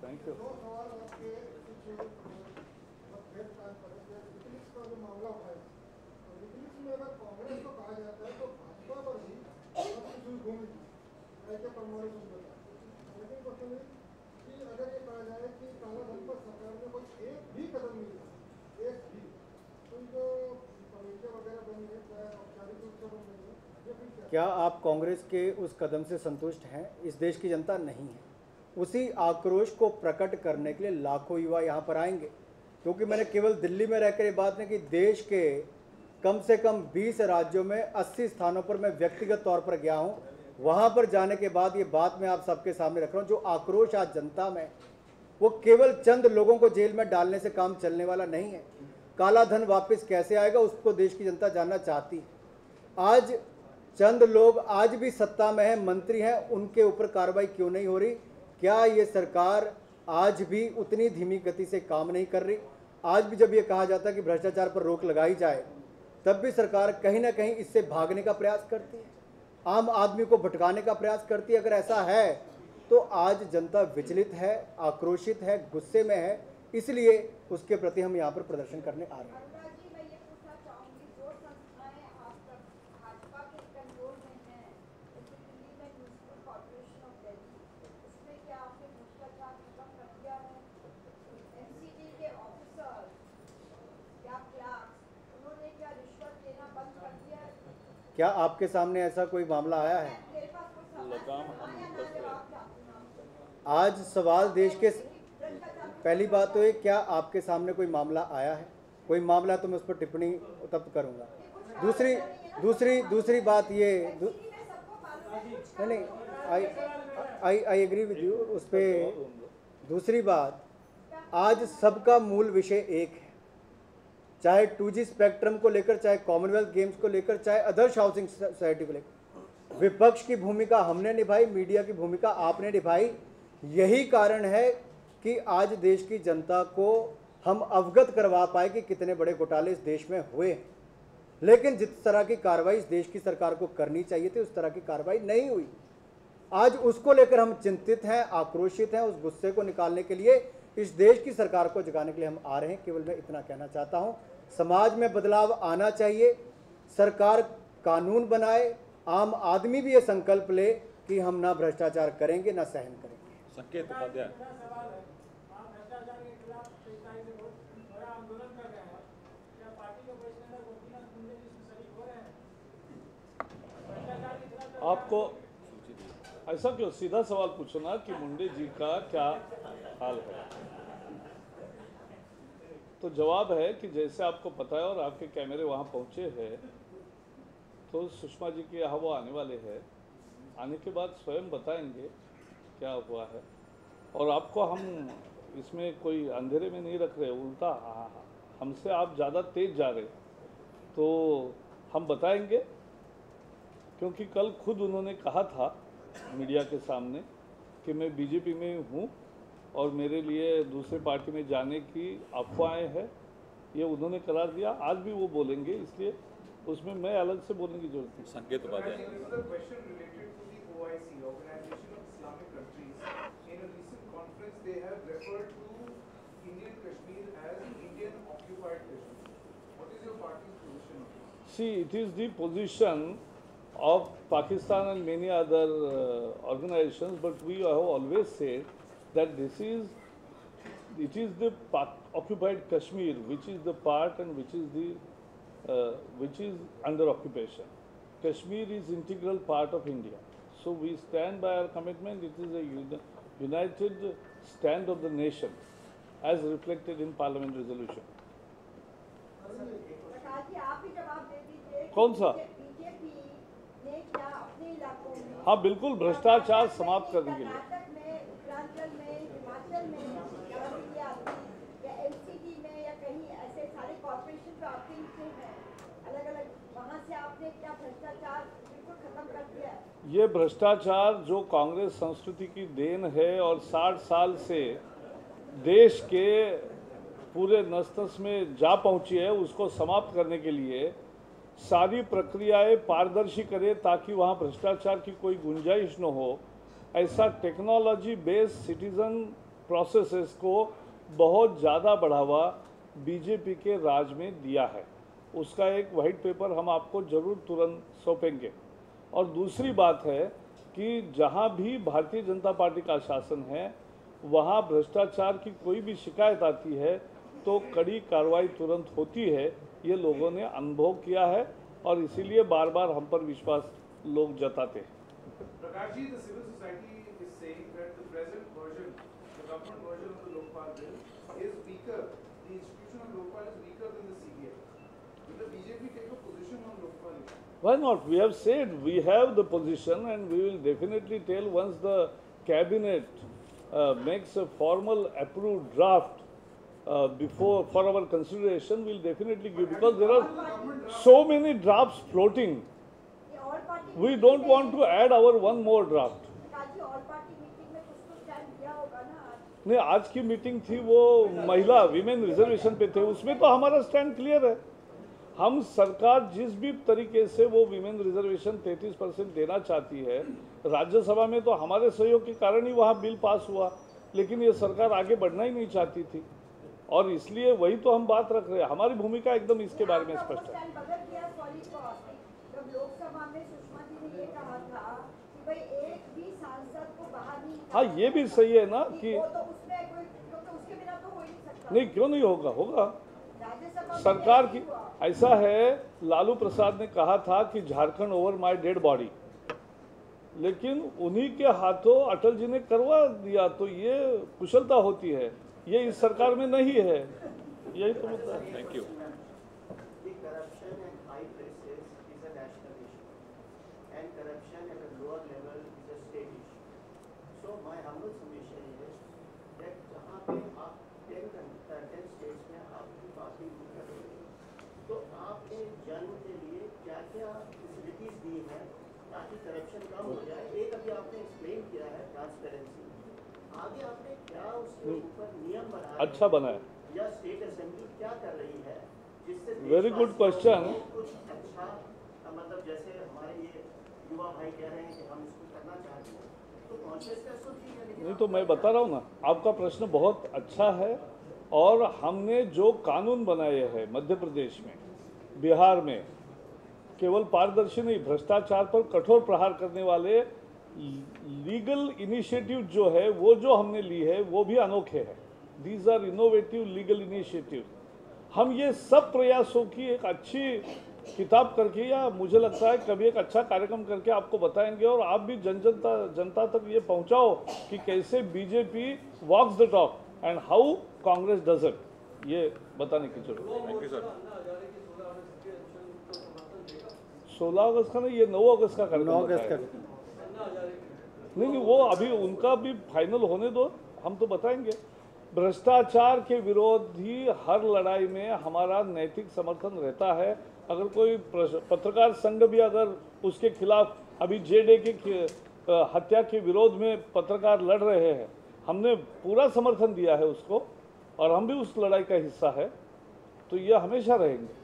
Thank you. दो सवाल आपके विकिलीक्स का जो मामला उठाया, तो विकिलीक्स में अगर कांग्रेस को कहा जाता है तो भाजपा पर भी इश्यूज घूमेगी, ऐसे परमाणु समझौता। लेकिन क्वेश्चन है कि अगर ये कहा जाए कि काला धन पर सरकार ने कोई एक भी कदम नहीं लिया, एक भी, तो जो कमेटियाँ वगैरह बनी है, चाहे औपचारिक रूप से बन रही है, ये फिर क्या आप कांग्रेस के उस कदम से संतुष्ट हैं? इस देश की जनता नहीं है। उसी आक्रोश को प्रकट करने के लिए लाखों युवा यहाँ पर आएंगे, क्योंकि मैंने केवल दिल्ली में रहकर ये बात नहीं कि देश के कम से कम 20 राज्यों में 80 स्थानों पर मैं व्यक्तिगत तौर पर गया हूँ। वहाँ पर जाने के बाद ये बात मैं आप सबके सामने रख रहा हूँ। जो आक्रोश आज जनता में, वो केवल चंद लोगों को जेल में डालने से काम चलने वाला नहीं है। काला धन वापस कैसे आएगा, उसको देश की जनता जानना चाहती है। आज चंद लोग आज भी सत्ता में हैं, मंत्री हैं, उनके ऊपर कार्रवाई क्यों नहीं हो रही? क्या ये सरकार आज भी उतनी धीमी गति से काम नहीं कर रही? आज भी जब ये कहा जाता है कि भ्रष्टाचार पर रोक लगाई जाए, तब भी सरकार कहीं ना कहीं इससे भागने का प्रयास करती है, आम आदमी को भटकाने का प्रयास करती है। अगर ऐसा है तो आज जनता विचलित है, आक्रोशित है, गुस्से में है, इसलिए उसके प्रति हम यहाँ पर प्रदर्शन करने आ रहे हैं। क्या आपके सामने ऐसा कोई मामला आया है? आज सवाल देश के, पहली बात तो ये, क्या आपके सामने कोई मामला आया है? कोई मामला तो मैं उस पर टिप्पणी तब करूंगा। दूसरी बात ये, नहीं, आई एग्री विद यू उस पर। दूसरी बात, आज सबका मूल विषय एक है, चाहे 2G स्पेक्ट्रम को लेकर, चाहे कॉमनवेल्थ गेम्स को लेकर, चाहे अदर्स हाउसिंग सोसाइटी को लेकर। विपक्ष की भूमिका हमने निभाई, मीडिया की भूमिका आपने निभाई। यही कारण है कि आज देश की जनता को हम अवगत करवा पाए कि कितने बड़े घोटाले इस देश में हुए। लेकिन जिस तरह की कार्रवाई इस देश की सरकार को करनी चाहिए थी, उस तरह की कार्रवाई नहीं हुई। आज उसको लेकर हम चिंतित हैं, आक्रोशित हैं। उस गुस्से को निकालने के लिए, इस देश की सरकार को जगाने के लिए हम आ रहे हैं। केवल मैं इतना कहना चाहता हूं, समाज में बदलाव आना चाहिए, सरकार कानून बनाए, आम आदमी भी ये संकल्प ले कि हम ना भ्रष्टाचार करेंगे, ना सहन करेंगे। संकेत उपाध्याय। आपको ऐसा क्यों, सीधा सवाल पूछो ना कि मुंडे जी का क्या हाल है। तो जवाब है कि जैसे आपको पता है और आपके कैमरे वहाँ पहुँचे हैं, तो सुषमा जी के यहाँ वो आने वाले हैं। आने के बाद स्वयं बताएंगे क्या हुआ है। और आपको हम इसमें कोई अंधेरे में नहीं रख रहे, उल्टा हमसे आप ज़्यादा तेज जा रहे, तो हम बताएंगे। क्योंकि कल खुद उन्होंने कहा था मीडिया के सामने कि मैं बीजेपी में हूँ और मेरे लिए दूसरे पार्टी में जाने की अफवाहें हैं, ये उन्होंने करार दिया। आज भी वो बोलेंगे, इसलिए उसमें मैं अलग से बोलने की जरूरत नहीं। संकेत Upadhyay. See, it is the position of Pakistan and many other organizations, but we have always said that it is the occupied Kashmir which is the part and which is under occupation. Kashmir is integral part of India, so we stand by our commitment. It is a united stand of the nation, as reflected in Parliament resolution. कौन सा? हाँ बिल्कुल, भ्रष्टाचार समाप्त करने के लिए। ये भ्रष्टाचार जो कांग्रेस संस्कृति की देन है और 60 साल से देश के पूरे नस-नस में जा पहुंची है, उसको समाप्त करने के लिए सारी प्रक्रियाएं पारदर्शी करे ताकि वहां भ्रष्टाचार की कोई गुंजाइश न हो। ऐसा टेक्नोलॉजी बेस्ड सिटीजन प्रोसेसेस को बहुत ज़्यादा बढ़ावा बीजेपी के राज में दिया है। उसका एक वाइट पेपर हम आपको जरूर तुरंत सौंपेंगे। और दूसरी बात है कि जहां भी भारतीय जनता पार्टी का शासन है वहां भ्रष्टाचार की कोई भी शिकायत आती है तो कड़ी कार्रवाई तुरंत होती है। ये लोगों ने अनुभव किया है और इसीलिए बार बार हम पर विश्वास लोग जताते हैं। Prakash ji, the civil society is saying that the present version, the government version of the Lokpal bill is weaker. The institution of Lokpal is weaker than the CBI. Will the BJP take a position on Lokpal issue? Why not? We have said we have the position and we will definitely tell once the cabinet makes a formal approved draft before for our consideration. We'll definitely give, because there are so many drafts floating. We don't want to add our one more draft. नहीं, आज की meeting थी वो महिला women reservation पे थे, उसमें तो हमारा स्टैंड क्लियर है। हम सरकार जिस भी तरीके से वो विमेन रिजर्वेशन 33% देना चाहती है, राज्यसभा में तो हमारे सहयोग के कारण ही वहाँ बिल पास हुआ, लेकिन ये सरकार आगे बढ़ना ही नहीं चाहती थी और इसलिए वही तो हम बात रख रहे हैं। हमारी भूमिका एकदम इसके बारे में स्पष्ट है। हाँ, ये भी सही है ना कि नहीं, क्यों नहीं होगा, होगा। सरकार की ऐसा है, लालू प्रसाद ने कहा था कि Jharkhand over my dead body, लेकिन उन्हीं के हाथों अटल जी ने करवा दिया, तो ये कुशलता होती है, ये इस सरकार में नहीं है। यही तो मुद्दा है। Thank you. तो आपने जन के लिए क्या क्या फैसिलिटीज दी हैं ताकि करप्शन कम हो जाए? एक अभी आपने एक्सप्लेन किया है ट्रांसपेरेंसी, आगे आपने क्या उसके ऊपर नियम बनाया, अच्छा बनाया, या स्टेट असेंबली क्या कर रही है जिससे वेरी गुड क्वेश्चन। कुछ अच्छा, मतलब जैसे हमारे ये युवा भाई कह रहे हैं कि हम इसको करना चाहते हैं, तो कॉन्शियसनेस तो ठीक है, नहीं तो मैं बता रहा हूँ ना, आपका प्रश्न बहुत अच्छा है। और हमने जो कानून बनाए हैं मध्य प्रदेश में, बिहार में, केवल पारदर्शी नहीं, भ्रष्टाचार पर कठोर प्रहार करने वाले लीगल इनिशिएटिव जो है वो जो हमने ली है वो भी अनोखे हैं। These are innovative legal initiative. हम ये सब प्रयासों की एक अच्छी किताब करके, या मुझे लगता है कभी एक अच्छा कार्यक्रम करके आपको बताएंगे और आप भी जनता तक ये पहुंचाओ कि कैसे BJP walks the talk and how Congress does it, ये बताने की जरूरत है। Thank you sir. 16 अगस्त का नहीं, ये 9 अगस्त का कार्यक्रम। 9 अगस्त का नहीं, वो अभी उनका भी फाइनल होने दो, हम तो बताएंगे। भ्रष्टाचार के विरोधी हर लड़ाई में हमारा नैतिक समर्थन रहता है। अगर कोई पत्रकार संघ भी अगर उसके खिलाफ, अभी जेडे की हत्या के विरोध में पत्रकार लड़ रहे हैं, हमने पूरा समर्थन दिया है उसको और हम भी उस लड़ाई का हिस्सा है, तो ये हमेशा रहेंगे।